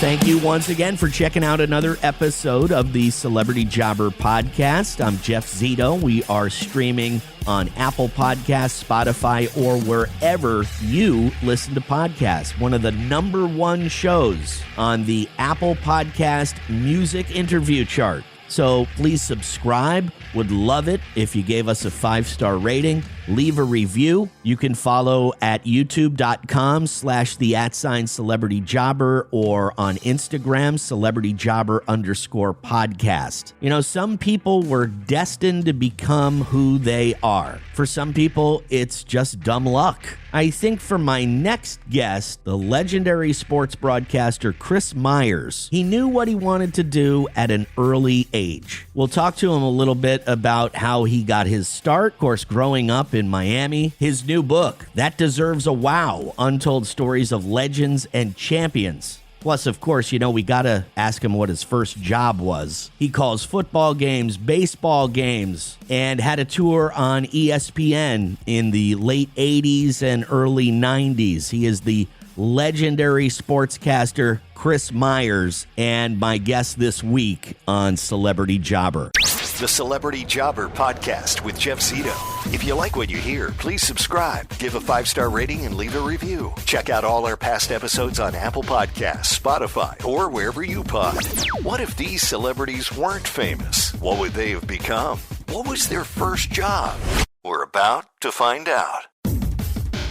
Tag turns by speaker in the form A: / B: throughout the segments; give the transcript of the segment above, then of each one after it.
A: Thank you once again for checking out another episode of the Celebrity Jobber Podcast. I'm Jeff Zito. We are streaming on Apple Podcasts, Spotify, or wherever you listen to podcasts. One of the number one shows on the Apple Podcast music interview chart. So please subscribe. Would love it if you gave us a 5-star rating. Leave a review. You can follow at youtube.com/the@celebrityjobber or on Instagram, celebrityjobber_podcast. You know, some people were destined to become who they are. For some people, it's just dumb luck. I think for my next guest, the legendary sports broadcaster Chris Myers, he knew what he wanted to do at an early age. We'll talk to him a little bit about how he got his start, of course, growing up in Miami. His new book, That Deserves a Wow, Untold Stories of Legends and Champions. Plus, of course, you know, we got to ask him what his first job was. He calls football games, baseball games, and had a tour on ESPN in the late 80s and early 90s. He is the legendary sportscaster Chris Myers and my guest this week on Celebrity Jobber.
B: The Celebrity Jobber Podcast with Jeff Zito. If you like what you hear, please subscribe, give a 5-star rating, and leave a review. Check out all our past episodes on Apple Podcasts, Spotify, or wherever you pod. What if these celebrities weren't famous? What would they have become? What was their first job? We're about to find out.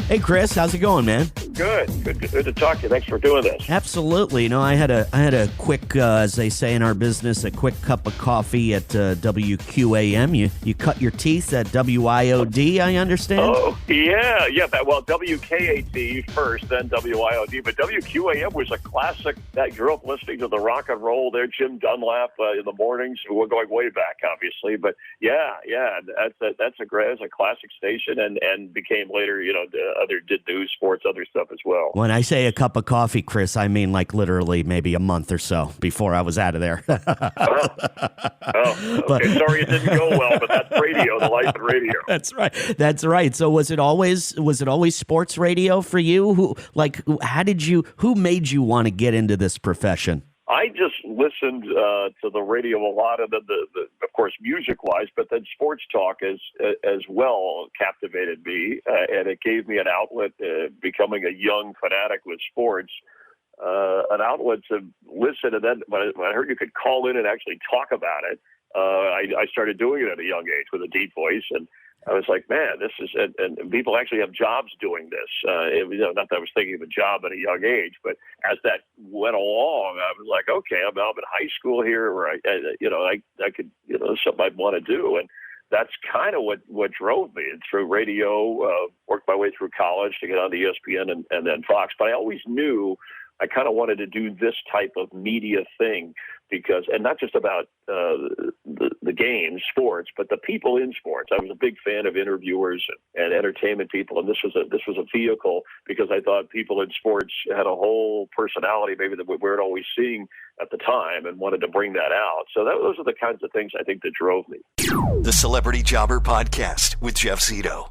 A: Hey, Chris, how's it going, man?
C: Good to talk to you. Thanks for doing this.
A: Absolutely. You know, I had a quick, as they say in our business, a quick cup of coffee at WQAM. You cut your teeth at WIOD, I understand?
C: Oh, yeah. Well, WKAT first, then WIOD. But WQAM was a classic that grew up listening to the rock and roll there. Jim Dunlap in the mornings. We're going way back, obviously. But yeah, that's a classic station and became later, did news, sports, other stuff as well.
A: When I say a cup of coffee, Chris, I mean like literally maybe a month or so before I was out of there.
C: Okay. Sorry it didn't go well, but that's radio, the life of radio.
A: That's right. So was it always sports radio for you? Who made you want to get into this profession?
C: I just listened to the radio a lot, of the of course, music-wise, but then sports talk as well captivated me, and it gave me an outlet, becoming a young fanatic with sports, an outlet to listen. And then when I heard you could call in and actually talk about it, I started doing it at a young age with a deep voice, and I was like, man, this is, and people actually have jobs doing this. Not that I was thinking of a job at a young age, but as that went along, I was like, okay, I'm in high school here, where I could, something I'd want to do. And that's kind of what drove me. And through radio, worked my way through college to get on the ESPN and then Fox. But I always knew I kind of wanted to do this type of media thing because, and not just about the game, sports, but the people in sports. I was a big fan of interviewers and entertainment people, and this was a vehicle because I thought people in sports had a whole personality maybe that we weren't always seeing at the time, and wanted to bring that out. So those are the kinds of things I think that drove me.
B: The Celebrity Jobber Podcast with Jeff Zito.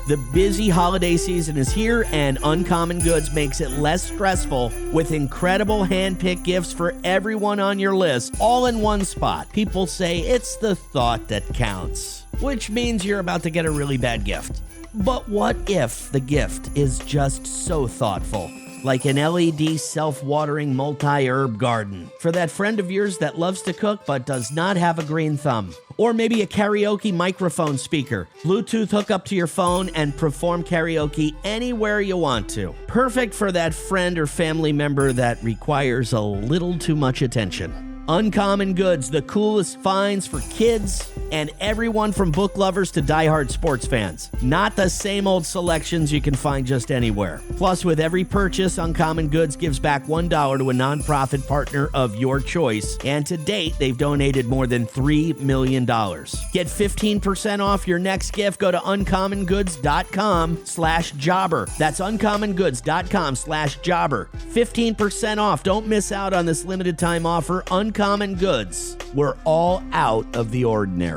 A: The busy holiday season is here, and Uncommon Goods makes it less stressful with incredible hand-picked gifts for everyone on your list, all in one spot. People say it's the thought that counts, which means you're about to get a really bad gift. But what if the gift is just so thoughtful? Like an LED self-watering multi-herb garden for that friend of yours that loves to cook but does not have a green thumb. Or maybe a karaoke microphone speaker, Bluetooth hookup to your phone, and perform karaoke anywhere you want to. Perfect for that friend or family member that requires a little too much attention. Uncommon Goods, the coolest finds for kids and everyone from book lovers to diehard sports fans. Not the same old selections you can find just anywhere. Plus, with every purchase, Uncommon Goods gives back $1 to a nonprofit partner of your choice. And to date, they've donated more than $3 million. Get 15% off your next gift. Go to uncommongoods.com/jobber. That's uncommongoods.com/jobber. 15% off. Don't miss out on this limited time offer. Uncommon Goods. We're all out of the ordinary.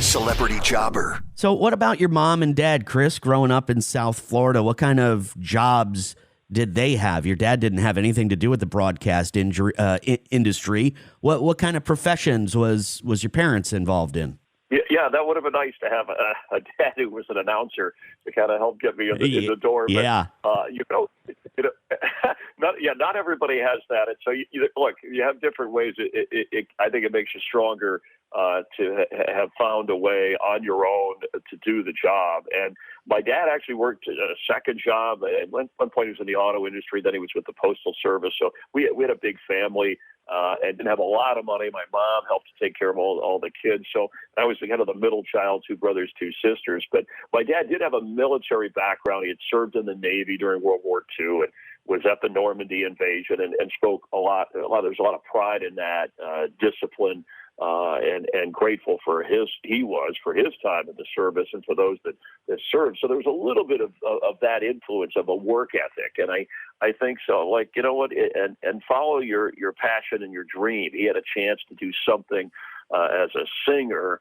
B: Celebrity Jobber.
A: So what about your mom and dad, Chris, growing up in South Florida? What kind of jobs did they have? Your dad didn't have anything to do with the broadcast industry. What kind of professions was your parents involved in?
C: Yeah, that would have been nice to have a dad who was an announcer to kind of help get me in the door. But,
A: yeah.
C: Not everybody has that. And so, look, you have different ways. I think it makes you stronger to have found a way on your own to do the job. And my dad actually worked a second job. At one point, he was in the auto industry. Then he was with the Postal Service. So we had a big family. And didn't have a lot of money. My mom helped to take care of all the kids. So I was kind of the middle child, 2 brothers, 2 sisters. But my dad did have a military background. He had served in the Navy during World War II and was at the Normandy invasion and spoke a lot. There's a lot of pride in that, discipline, and grateful for his time in the service and for those that served. So there was a little bit of that influence of a work ethic. And I think so. Like, you know what, and follow your passion and your dream. He had a chance to do something as a singer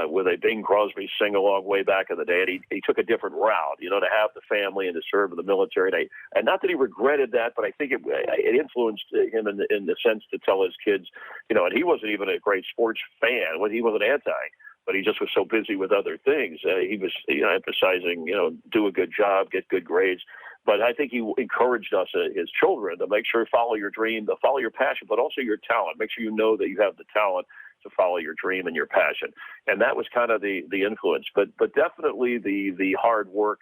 C: with a Bing Crosby sing-along way back in the day. And he took a different route, to have the family and to serve in the military. And not that he regretted that, but I think it influenced him in the sense to tell his kids, and he wasn't even a great sports fan. He wasn't anti. But he just was so busy with other things. He was, emphasizing, do a good job, get good grades. But I think he encouraged us, his children, to make sure follow your dream, to follow your passion, but also your talent. Make sure you know that you have the talent to follow your dream and your passion. And that was kind of the influence. But definitely the hard work,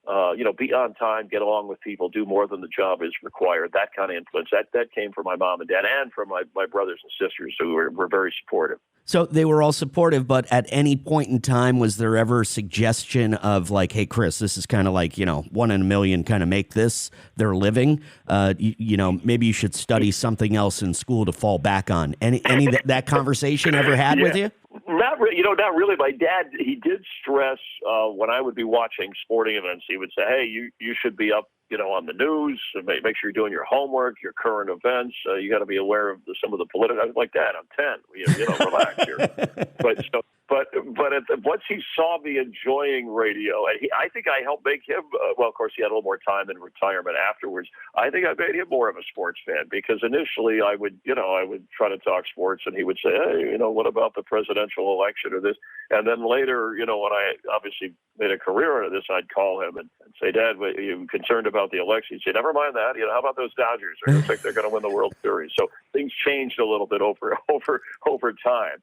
C: be on time, get along with people, do more than the job is required. That kind of influence, that came from my mom and dad and from my brothers and sisters who were very supportive.
A: So they were all supportive, but at any point in time, was there ever a suggestion of like, hey, Chris, this is kind of like, 1 in a million, kind of make this their living? Maybe you should study something else in school to fall back on. Any that conversation ever had with you?
C: Not really. Not really. My dad, he did stress when I would be watching sporting events, he would say, hey, you should be up, on the news. Make sure you're doing your homework, your current events. You got to be aware of some of the political. I was like, Dad, I'm 10. Relax here. But once he saw me enjoying radio, and I think I helped make him. Of course, he had a little more time in retirement afterwards. I think I made him more of a sports fan because initially I would try to talk sports, and he would say, hey, what about the presidential election or this? And then later, when I obviously made a career out of this, I'd call him and say, Dad, are you concerned about the election? He'd say, never mind that. How about those Dodgers? It looks like they're going to win the World Series. So things changed a little bit over time.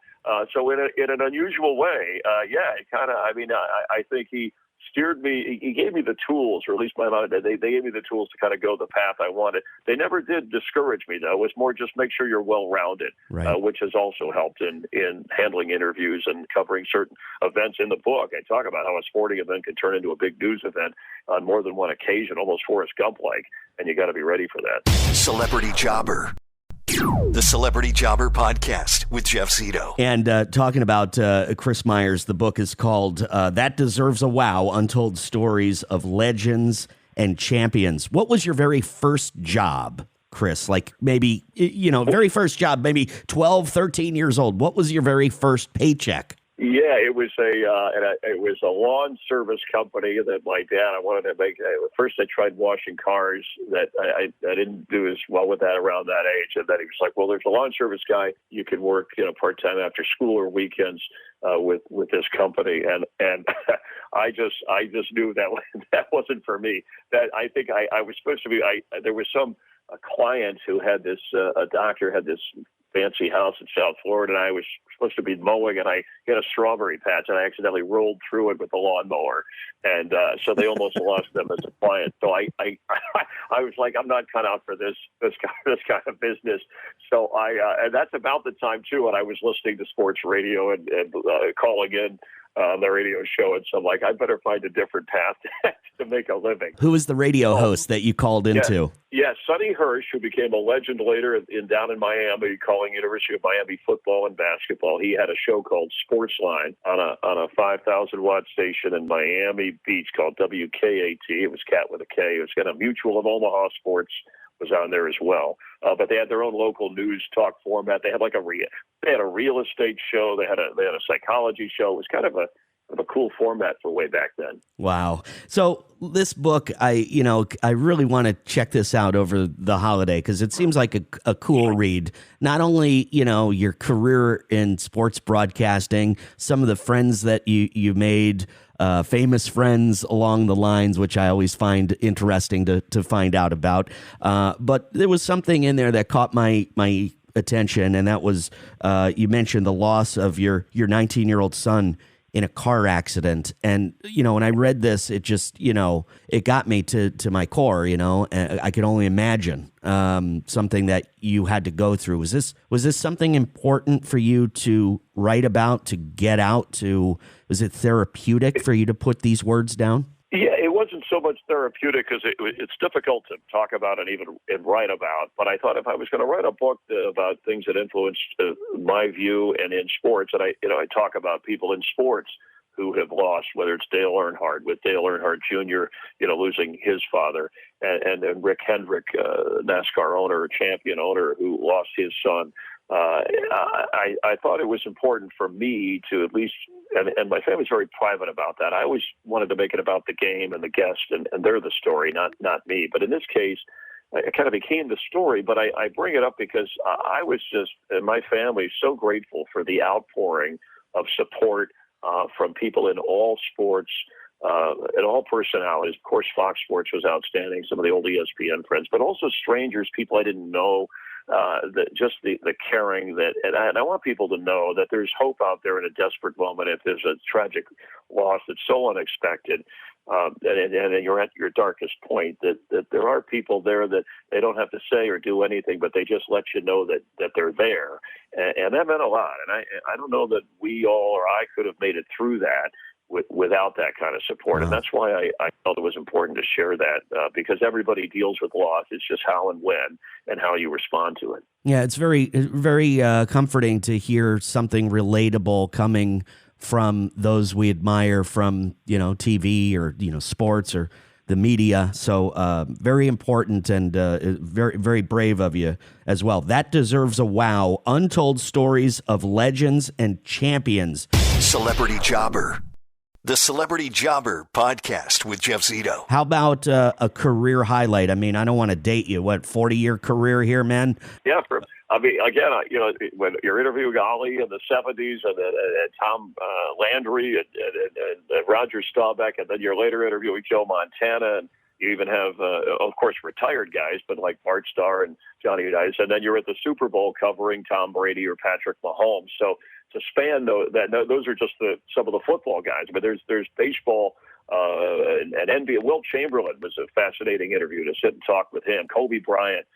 C: So in an unusual way, I think he steered me. He gave me the tools, or at least my mom. They gave me the tools to kind of go the path I wanted. They never did discourage me, though. It was more just make sure you're well-rounded,
A: right.
C: Which has also helped in handling interviews and covering certain events in the book. I talk about how a sporting event can turn into a big news event on more than one occasion, almost Forrest Gump-like, and you got to be ready for that.
B: Celebrity Jobber. The Celebrity Jobber Podcast with Jeff Zito.
A: And talking about Chris Myers, the book is called That Deserves a Wow, Untold Stories of Legends and Champions. What was your very first job, Chris? Like maybe, very first job, maybe 12, 13 years old. What was your very first paycheck?
C: Yeah, it was a lawn service company that my dad, I wanted to make. First, I tried washing cars. That I didn't do as well with that around that age. And then he was like, "Well, there's a lawn service guy. You can work, part time after school or weekends with this company." And I just knew that wasn't for me. That I think I was supposed to be. There was a client who had this. A doctor had this fancy house in South Florida, and I was supposed to be mowing, and I hit a strawberry patch, and I accidentally rolled through it with a lawnmower, and so they almost lost them as a client. So I was like, I'm not cut out for this kind of business. So and that's about the time too when I was listening to sports radio and calling in on the radio show, and so I'm like, I better find a different path to make a living.
A: Who was the radio host that you called into?
C: Yeah, Sonny Hirsch, who became a legend later down in Miami, calling University of Miami football and basketball. He had a show called Sportsline on a 5,000-watt station in Miami Beach called WKAT. It was Cat with a K. It was kind of Mutual of Omaha Sports was on there as well. But they had their own local news talk format. They had a real estate show. They had a psychology show. It was kind of of a cool format for way back then.
A: Wow. So this book, I really want to check this out over the holiday because it seems like a cool read. Not only, your career in sports broadcasting, some of the friends that you made, famous friends along the lines, which I always find interesting to find out about. But there was something in there that caught my attention, and that was you mentioned the loss of your 19-year-old son in a car accident. And, when I read this, it just, it got me to my core, and I could only imagine something that you had to go through. Was this something important for you to write about, to get out to? Was it therapeutic for you to put these words down?
C: Yeah, it wasn't so much therapeutic because it's difficult to talk about and even write about. But I thought if I was going to write a book about things that influenced my view and in sports, and I talk about people in sports who have lost, whether it's Dale Earnhardt, with Dale Earnhardt Jr., losing his father, and Rick Hendrick, NASCAR owner, champion owner, who lost his son. I thought it was important for me to at least, and my family's very private about that. I always wanted to make it about the game and the guest, and they're the story, not me. But in this case, it kind of became the story. But I bring it up because I was just, and my family, so grateful for the outpouring of support from people in all sports, and all personalities. Of course, Fox Sports was outstanding, some of the old ESPN friends, but also strangers, people I didn't know. Just the caring and I want people to know that there's hope out there in a desperate moment if there's a tragic loss that's so unexpected, and you're at your darkest point, that there are people there that they don't have to say or do anything, but they just let you know that they're there, and that meant a lot. And I don't know that we all or I could have made it through that without that kind of support. And that's why I felt it was important to share that, because everybody deals with loss. It's just how and when and how you respond to it.
A: Yeah, it's very, very comforting to hear something relatable coming from those we admire from, TV or, sports or the media. So very important and very, very brave of you as well. That deserves a wow. Untold stories of legends and champions.
B: Celebrity Jobber. The Celebrity Jobber podcast with Jeff Zito.
A: How about a career highlight? I mean, I don't want to date you. 40-year career here, man?
C: Yeah. When you're interviewing Ali in the 70s and Tom Landry and Roger Staubach, and then you're later interviewing Joe Montana, and you even have, of course, retired guys, but like Bart Starr and Johnny Unitas, and then you're at the Super Bowl covering Tom Brady or Patrick Mahomes. So to span those are just some of the football guys. But there's baseball and NBA. Wilt Chamberlain was a fascinating interview to sit and talk with him. Kobe Bryant.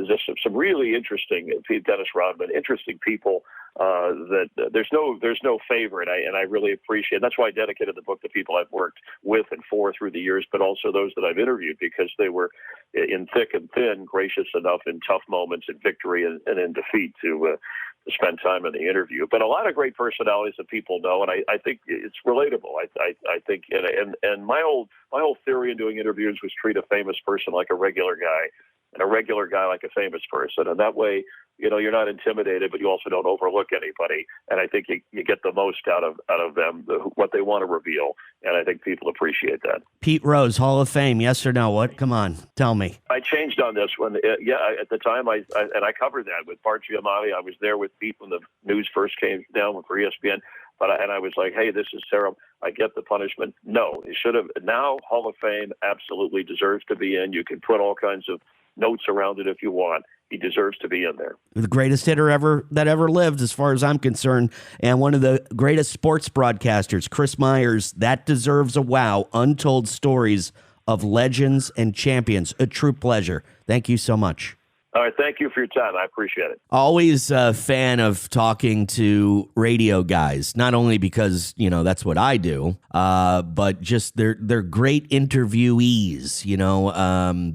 C: Just some really interesting, Dennis Rodman, interesting people that there's no favorite, and I really appreciate it. That's why I dedicated the book to people I've worked with and for through the years, but also those that I've interviewed, because they were in thick and thin, gracious enough in tough moments, in victory and in defeat to spend time in the interview. But a lot of great personalities that people know, and I think it's relatable. I think, and my whole theory in doing interviews was treat a famous person like a regular guy, and a regular guy like a famous person. And that way, you're not intimidated, but you also don't overlook anybody. And I think you get the most out of them, what they want to reveal. And I think people appreciate that.
A: Pete Rose, Hall of Fame, yes or no? What? Come on, tell me.
C: I changed on this one. At the time, I covered that with Bart Giamatti. I was there with Pete when the news first came down for ESPN. And I was like, hey, this is terrible. I get the punishment. No, it should have. Now, Hall of Fame absolutely deserves to be in. You can put all kinds of notes around it if you want. He deserves to be in there.
A: The greatest hitter that ever lived, as far as I'm concerned, and one of the greatest sports broadcasters, Chris Myers. That deserves a wow. Untold stories of legends and champions. A true pleasure. Thank you so much.
C: All right, thank you for your time. I appreciate it.
A: Always a fan of talking to radio guys, not only because, that's what I do, but just they're great interviewees.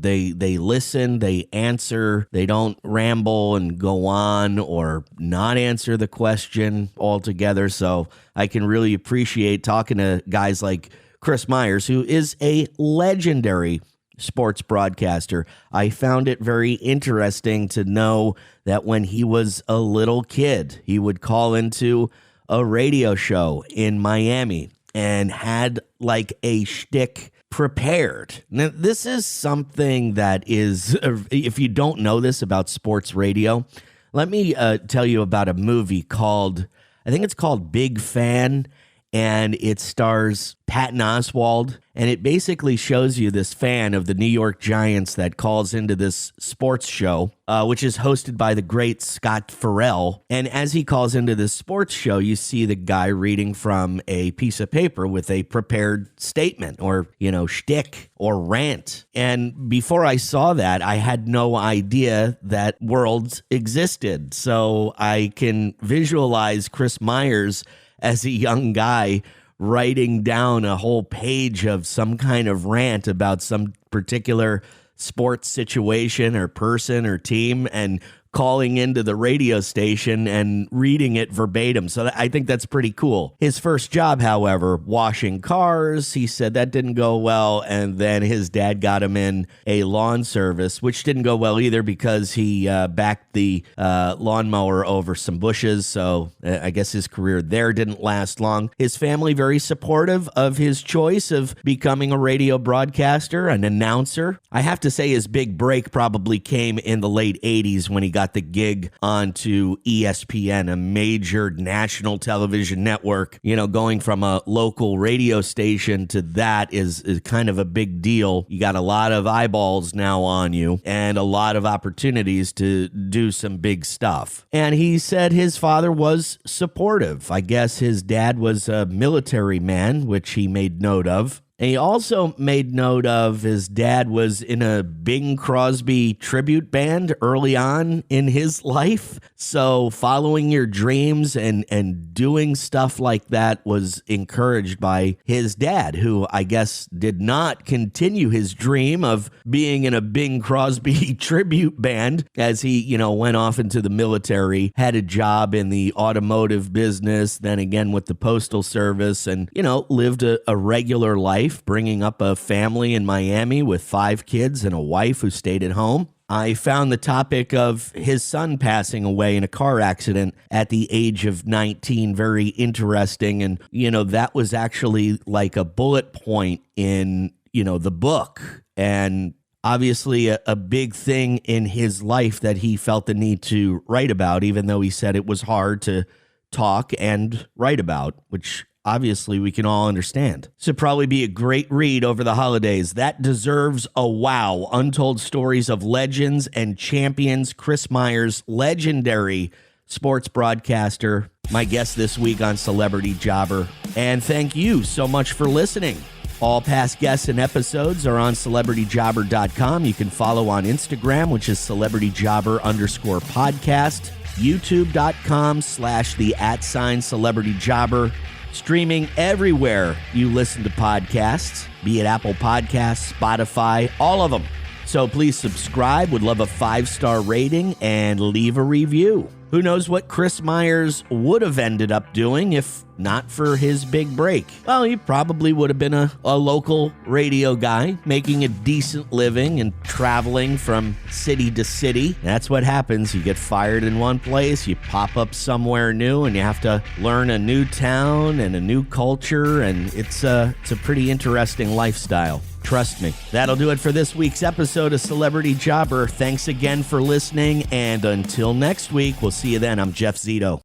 A: They listen, they answer, they don't ramble and go on or not answer the question altogether. So I can really appreciate talking to guys like Chris Myers, who is a legendary sports broadcaster. I found it very interesting to know that when he was a little kid, he would call into a radio show in Miami and had like a shtick prepared. Now, this is something that is, if you don't know this about sports radio, let me tell you about a movie called, I think it's called Big Fan, and it stars Patton Oswalt, and it basically shows you this fan of the New York Giants that calls into this sports show, which is hosted by the great Scott Farrell. And as he calls into this sports show, you see the guy reading from a piece of paper with a prepared statement or, shtick or rant. And before I saw that, I had no idea that worlds existed. So I can visualize Chris Myers as a young guy writing down a whole page of some kind of rant about some particular sports situation or person or team and calling into the radio station and reading it verbatim. So I think that's pretty cool. His first job, however, washing cars, he said that didn't go well. And then his dad got him in a lawn service, which didn't go well either because he backed the lawnmower over some bushes. So I guess his career there didn't last long. His family very supportive of his choice of becoming a radio broadcaster, an announcer. I have to say his big break probably came in the late 80s when he got the gig onto ESPN, a major national television network. Going from a local radio station to that is kind of a big deal. You got a lot of eyeballs now on you and a lot of opportunities to do some big stuff. And he said his father was supportive. I guess his dad was a military man, which he made note of. And he also made note of his dad was in a Bing Crosby tribute band early on in his life. So following your dreams and doing stuff like that was encouraged by his dad, who I guess did not continue his dream of being in a Bing Crosby tribute band as he, went off into the military, had a job in the automotive business, then again with the Postal Service, and, lived a regular life, bringing up a family in Miami with 5 kids and a wife who stayed at home. I found the topic of his son passing away in a car accident at the age of 19 very interesting. And, that was actually like a bullet point in, the book. And obviously a big thing in his life that he felt the need to write about, even though he said it was hard to talk and write about, which obviously we can all understand. This would probably be a great read over the holidays. That deserves a wow. Untold stories of legends and champions. Chris Myers, legendary sports broadcaster, my guest this week on Celebrity Jobber. And thank you so much for listening. All past guests and episodes are on celebrityjobber.com. You can follow on Instagram, which is celebrityjobber_podcast, youtube.com/the@celebrityjobber. Streaming everywhere you listen to podcasts, be it Apple Podcasts, Spotify, all of them. So please subscribe. Would love a 5-star rating and leave a review. Who knows what Chris Myers would have ended up doing if not for his big break? Well, he probably would have been a local radio guy, making a decent living and traveling from city to city. That's what happens. You get fired in one place, you pop up somewhere new, and you have to learn a new town and a new culture, and it's a pretty interesting lifestyle. Trust me. That'll do it for this week's episode of Celebrity Jobber. Thanks again for listening, and until next week, we'll see you then. I'm Jeff Zito.